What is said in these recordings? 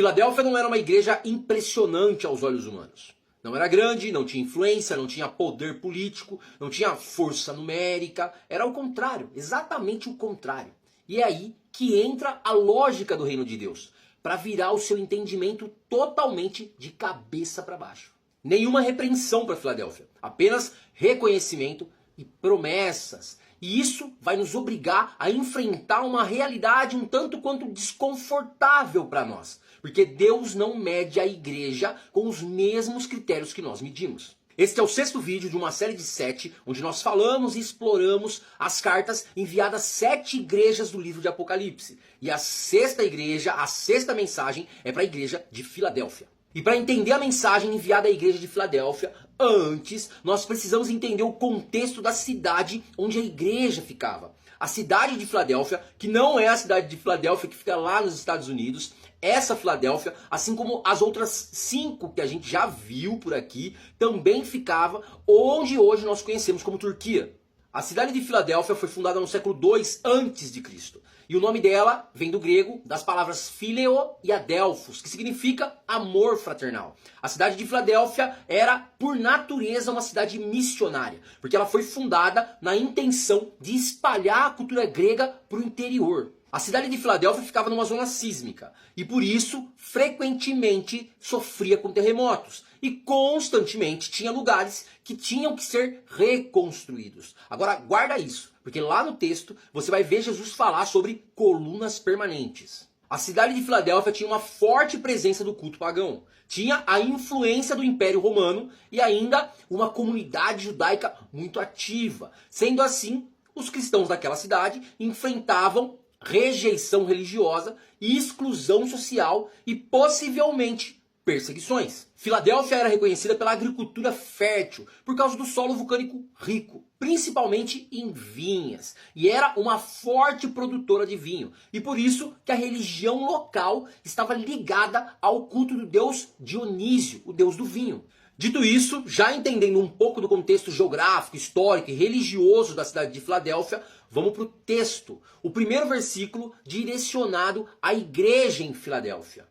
Filadélfia não era uma igreja impressionante aos olhos humanos. Não era grande, não tinha influência, não tinha poder político, não tinha força numérica. Era o contrário, exatamente o contrário. E é aí que entra a lógica do reino de Deus, para virar o seu entendimento totalmente de cabeça para baixo. Nenhuma repreensão para Filadélfia, apenas reconhecimento e promessas. E isso vai nos obrigar a enfrentar uma realidade um tanto quanto desconfortável para nós. Porque Deus não mede a igreja com os mesmos critérios que nós medimos. Este é o 6º vídeo de uma série de 7, onde nós falamos e exploramos as cartas enviadas às 7 igrejas do livro de Apocalipse. E a 6ª igreja, a 6ª mensagem, é para a igreja de Filadélfia. E para entender a mensagem enviada à igreja de Filadélfia, antes nós precisamos entender o contexto da cidade onde a igreja ficava. A cidade de Filadélfia, que não é a cidade de Filadélfia que fica lá nos Estados Unidos, essa Filadélfia, assim como as outras 5 que a gente já viu por aqui, também ficava onde hoje nós conhecemos como Turquia. A cidade de Filadélfia foi fundada no século II a.C. E o nome dela vem do grego, das palavras phileo e adelphos, que significa amor fraternal. A cidade de Filadélfia era, por natureza, uma cidade missionária, porque ela foi fundada na intenção de espalhar a cultura grega para o interior. A cidade de Filadélfia ficava numa zona sísmica e por isso frequentemente sofria com terremotos e constantemente tinha lugares que tinham que ser reconstruídos. Agora guarda isso, porque lá no texto você vai ver Jesus falar sobre colunas permanentes. A cidade de Filadélfia tinha uma forte presença do culto pagão. Tinha a influência do Império Romano e ainda uma comunidade judaica muito ativa. Sendo assim, os cristãos daquela cidade enfrentavam rejeição religiosa e exclusão social e possivelmente perseguições. Filadélfia era reconhecida pela agricultura fértil por causa do solo vulcânico rico, principalmente em vinhas, e era uma forte produtora de vinho, e por isso que a religião local estava ligada ao culto do deus Dionísio, o deus do vinho. Dito isso, já entendendo um pouco do contexto geográfico, histórico e religioso da cidade de Filadélfia, vamos para o texto. O primeiro versículo direcionado à igreja em Filadélfia.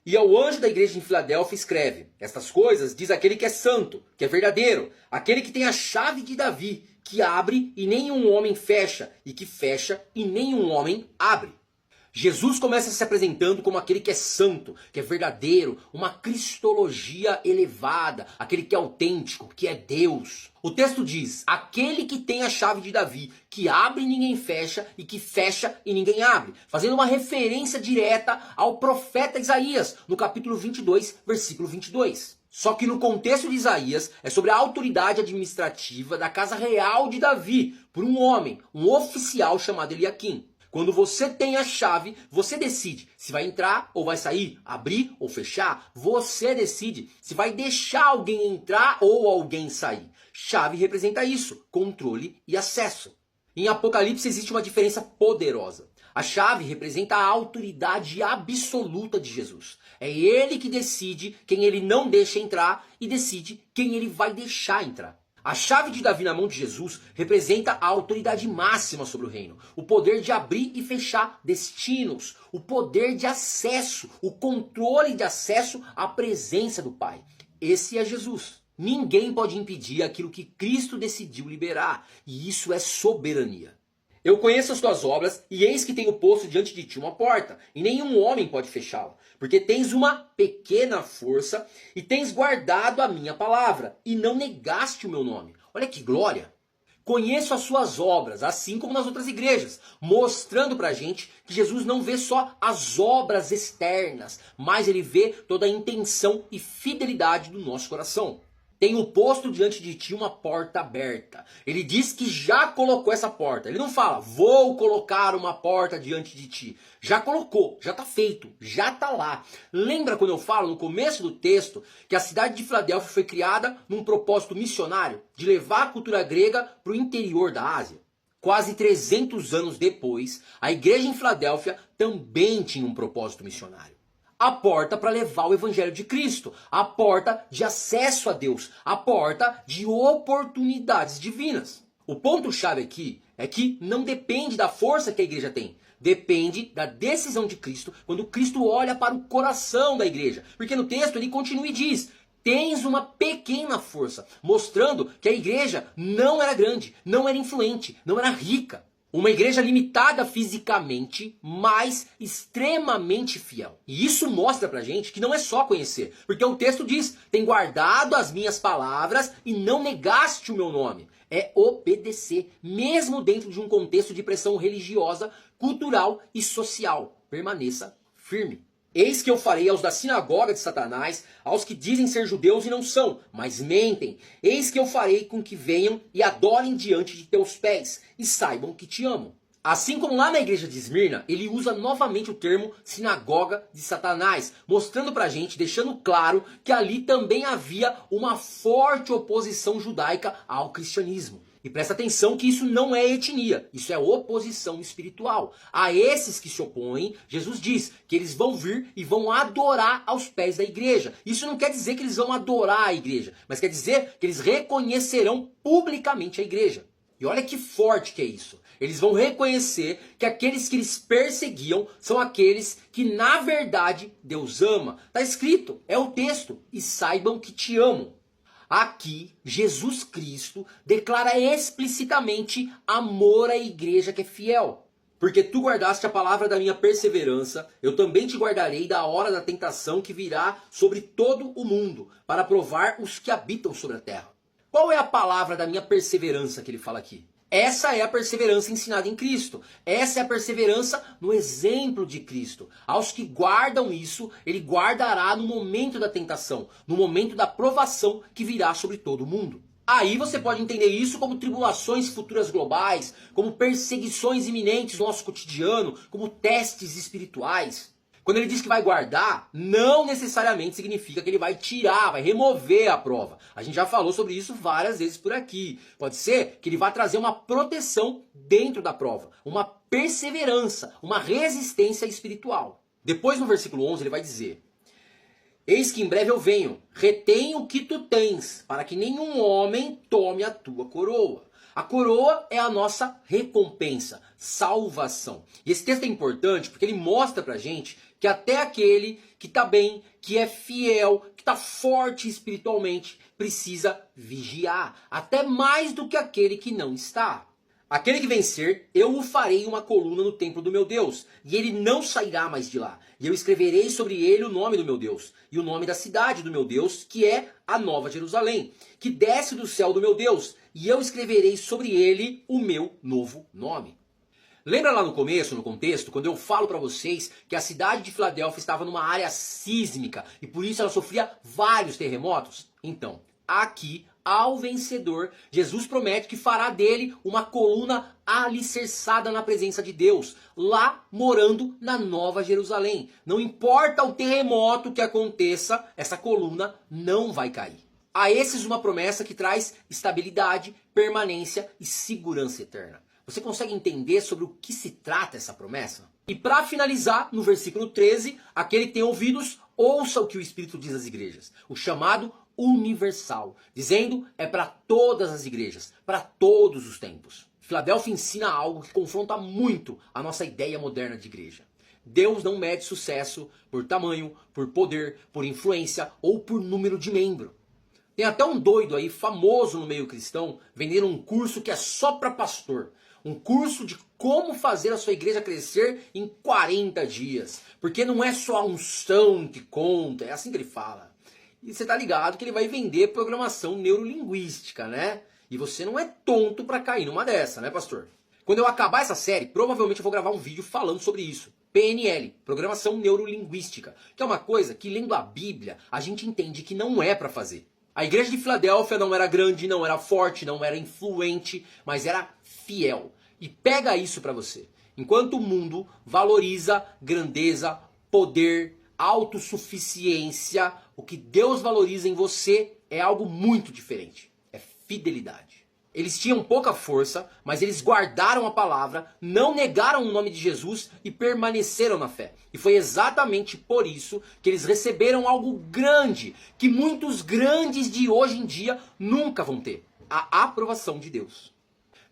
E ao anjo da igreja em Filadélfia escreve: estas coisas diz aquele que é santo, que é verdadeiro, aquele que tem a chave de Davi, que abre e nenhum homem fecha, e que fecha e nenhum homem abre. Jesus começa se apresentando como aquele que é santo, que é verdadeiro, uma cristologia elevada, aquele que é autêntico, que é Deus. O texto diz: aquele que tem a chave de Davi, que abre e ninguém fecha, e que fecha e ninguém abre, fazendo uma referência direta ao profeta Isaías, no capítulo 22, versículo 22. Só que no contexto de Isaías é sobre a autoridade administrativa da casa real de Davi, por um homem, um oficial chamado Eliaquim. Quando você tem a chave, você decide se vai entrar ou vai sair, abrir ou fechar. Você decide se vai deixar alguém entrar ou alguém sair. Chave representa isso, controle e acesso. Em Apocalipse existe uma diferença poderosa. A chave representa a autoridade absoluta de Jesus. É ele que decide quem ele não deixa entrar e decide quem ele vai deixar entrar. A chave de Davi na mão de Jesus representa a autoridade máxima sobre o reino, o poder de abrir e fechar destinos, o poder de acesso, o controle de acesso à presença do Pai. Esse é Jesus. Ninguém pode impedir aquilo que Cristo decidiu liberar, e isso é soberania. Eu conheço as tuas obras, e eis que tenho posto diante de ti uma porta, e nenhum homem pode fechá-la, porque tens uma pequena força, e tens guardado a minha palavra, e não negaste o meu nome. Olha que glória! Conheço as suas obras, assim como nas outras igrejas, mostrando pra gente que Jesus não vê só as obras externas, mas ele vê toda a intenção e fidelidade do nosso coração. Tenho posto diante de ti uma porta aberta. Ele diz que já colocou essa porta. Ele não fala, vou colocar uma porta diante de ti. Já colocou, já está feito, já está lá. Lembra quando eu falo no começo do texto que a cidade de Filadélfia foi criada num propósito missionário de levar a cultura grega para o interior da Ásia? Quase 300 anos depois, a igreja em Filadélfia também tinha um propósito missionário. A porta para levar o evangelho de Cristo, a porta de acesso a Deus, a porta de oportunidades divinas. O ponto-chave aqui é que não depende da força que a igreja tem, depende da decisão de Cristo quando Cristo olha para o coração da igreja. Porque no texto ele continua e diz: tens uma pequena força, mostrando que a igreja não era grande, não era influente, não era rica. Uma igreja limitada fisicamente, mas extremamente fiel. E isso mostra pra gente que não é só conhecer. Porque o texto diz: tem guardado as minhas palavras e não negaste o meu nome. É obedecer, mesmo dentro de um contexto de pressão religiosa, cultural e social. Permaneça firme. Eis que eu farei aos da sinagoga de Satanás, aos que dizem ser judeus e não são, mas mentem. Eis que eu farei com que venham e adorem diante de teus pés, e saibam que te amo. Assim como lá na igreja de Esmirna, ele usa novamente o termo sinagoga de Satanás, mostrando pra gente, deixando claro que ali também havia uma forte oposição judaica ao cristianismo. E presta atenção que isso não é etnia, isso é oposição espiritual. A esses que se opõem, Jesus diz que eles vão vir e vão adorar aos pés da igreja. Isso não quer dizer que eles vão adorar a igreja, mas quer dizer que eles reconhecerão publicamente a igreja. E olha que forte que é isso. Eles vão reconhecer que aqueles que eles perseguiam são aqueles que na verdade Deus ama. Está escrito, é o texto, e saibam que te amo. Aqui, Jesus Cristo declara explicitamente amor à igreja que é fiel. Porque tu guardaste a palavra da minha perseverança, eu também te guardarei da hora da tentação que virá sobre todo o mundo, para provar os que habitam sobre a terra. Qual é a palavra da minha perseverança que ele fala aqui? Essa é a perseverança ensinada em Cristo. Essa é a perseverança no exemplo de Cristo. Aos que guardam isso, ele guardará no momento da tentação, no momento da provação que virá sobre todo o mundo. Aí você pode entender isso como tribulações futuras globais, como perseguições iminentes no nosso cotidiano, como testes espirituais. Quando ele diz que vai guardar, não necessariamente significa que ele vai tirar, vai remover a prova. A gente já falou sobre isso várias vezes por aqui. Pode ser que ele vá trazer uma proteção dentro da prova, uma perseverança, uma resistência espiritual. Depois no versículo 11 ele vai dizer: eis que em breve eu venho, retém o que tu tens, para que nenhum homem tome a tua coroa. A coroa é a nossa recompensa, salvação. E esse texto é importante porque ele mostra pra gente que até aquele que está bem, que é fiel, que está forte espiritualmente, precisa vigiar. Até mais do que aquele que não está. Aquele que vencer, eu o farei uma coluna no templo do meu Deus, e ele não sairá mais de lá. E eu escreverei sobre ele o nome do meu Deus, e o nome da cidade do meu Deus, que é a Nova Jerusalém, que desce do céu do meu Deus, e eu escreverei sobre ele o meu novo nome. Lembra lá no começo, no contexto, quando eu falo para vocês que a cidade de Filadélfia estava numa área sísmica e por isso ela sofria vários terremotos? Então, aqui, ao vencedor, Jesus promete que fará dele uma coluna alicerçada na presença de Deus, lá morando na Nova Jerusalém. Não importa o terremoto que aconteça, essa coluna não vai cair. A esses uma promessa que traz estabilidade, permanência e segurança eterna. Você consegue entender sobre o que se trata essa promessa? E para finalizar, no versículo 13, aquele que tem ouvidos, ouça o que o Espírito diz às igrejas. O chamado universal, dizendo é para todas as igrejas, para todos os tempos. Filadélfia ensina algo que confronta muito a nossa ideia moderna de igreja. Deus não mede sucesso por tamanho, por poder, por influência ou por número de membro. Tem até um doido aí, famoso no meio cristão, vendendo um curso que é só para pastor. Um curso de como fazer a sua igreja crescer em 40 dias. Porque não é só a unção que conta, é assim que ele fala. E você tá ligado que ele vai vender programação neurolinguística, né? E você não é tonto para cair numa dessa, né, pastor? Quando eu acabar essa série, provavelmente eu vou gravar um vídeo falando sobre isso. PNL, Programação Neurolinguística. Que é uma coisa que, lendo a Bíblia, a gente entende que não é para fazer. A igreja de Filadélfia não era grande, não era forte, não era influente, mas era fiel. E pega isso para você. Enquanto o mundo valoriza grandeza, poder, autossuficiência, o que Deus valoriza em você é algo muito diferente. É fidelidade. Eles tinham pouca força, mas eles guardaram a palavra, não negaram o nome de Jesus e permaneceram na fé. E foi exatamente por isso que eles receberam algo grande, que muitos grandes de hoje em dia nunca vão ter: a aprovação de Deus.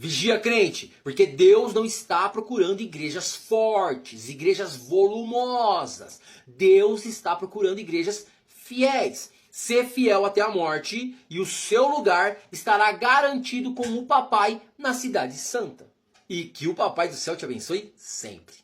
Vigia, crente, porque Deus não está procurando igrejas fortes, igrejas volumosas. Deus está procurando igrejas fiéis. Ser fiel até a morte e o seu lugar estará garantido com o papai na cidade santa. E que o papai do céu te abençoe sempre.